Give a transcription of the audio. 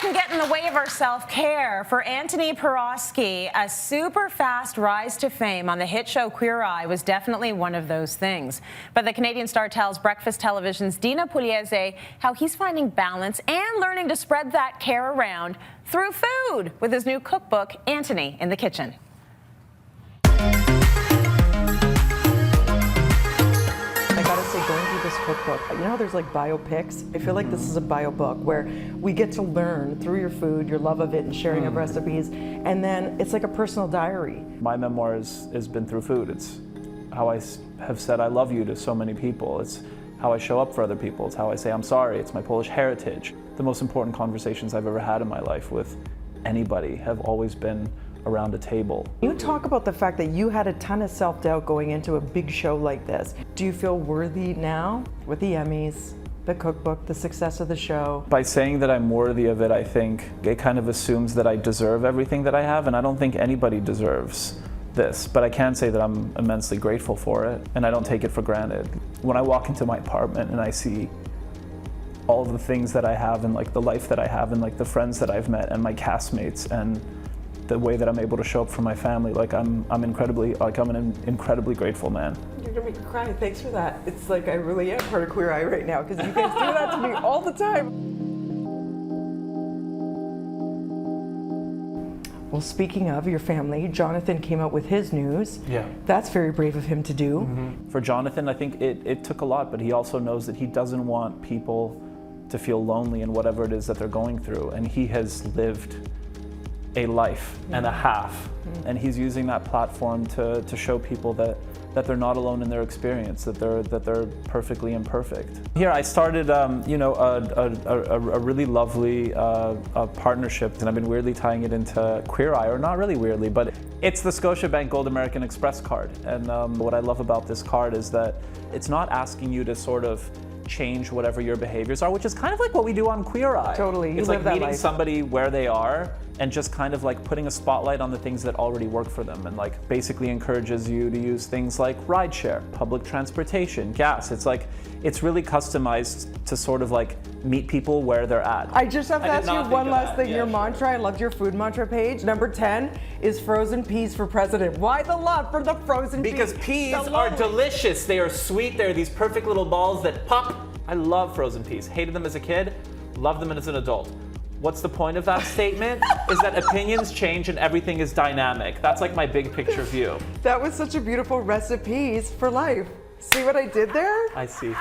shouldn't get in the way of our self-care. For Antoni Porowski, a super fast rise to fame on the hit show Queer Eye was definitely one of those things. But the Canadian star tells Breakfast Television's Dina Pugliese how he's finding balance and learning to spread that care around through food with his new cookbook, Antoni in the Kitchen. I gotta say, going through this cookbook, you know how there's like biopics? I feel like this is a biobook where we get to learn through your food, your love of it, and sharing of recipes, and then it's like a personal diary. My memoir has been through food. It's how I have said I love you to so many people. It's how I show up for other people. It's how I say I'm sorry. It's my Polish heritage. The most important conversations I've ever had in my life with anybody have always been around a table. You talk about the fact that you had a ton of self-doubt going into a big show like this. Do you feel worthy now with the Emmys, the cookbook, the success of the show? By saying that I'm worthy of it, I think it kind of assumes that I deserve everything that I have, and I don't think anybody deserves this, but I can say that I'm immensely grateful for it, and I don't take it for granted. When I walk into my apartment and I see all of the things that I have and like the life that I have and like the friends that I've met and my castmates and the way that I'm able to show up for my family, like I'm an incredibly grateful man. You're gonna make me cry. Thanks for that. It's like I really am part of Queer Eye right now because you guys do that to me all the time. Well, speaking of your family, Jonathan came out with his news. Yeah. That's very brave of him to do. For Jonathan, I think it took a lot, but he also knows that he doesn't want people to feel lonely in whatever it is that they're going through, and he has lived a life and a half, and he's using that platform to show people that they're not alone in their experience, that they're perfectly imperfect. Here I started a really lovely partnership, and I've been weirdly tying it into Queer Eye, or not really weirdly, but it's the Scotiabank Gold American Express card. And what I love about this card is that it's not asking you to sort of change whatever your behaviors are, which is kind of like what we do on Queer Eye. Totally. It's like meeting somebody where they are and just kind of like putting a spotlight on the things that already work for them, and like basically encourages you to use things like rideshare, public transportation, gas. It's like, it's really customized to sort of like meet people where they're at. I just have to ask you one last thing. Your mantra, I loved your food mantra page. Number 10 is frozen peas for president. Why the love for the frozen peas? Because peas are delicious. They are sweet. They're these perfect little balls that pop. I love frozen peas. Hated them as a kid, love them as an adult. What's the point of that statement? Is that opinions change and everything is dynamic. That's like my big picture view. That was such a beautiful recipes for life. See what I did there? I see.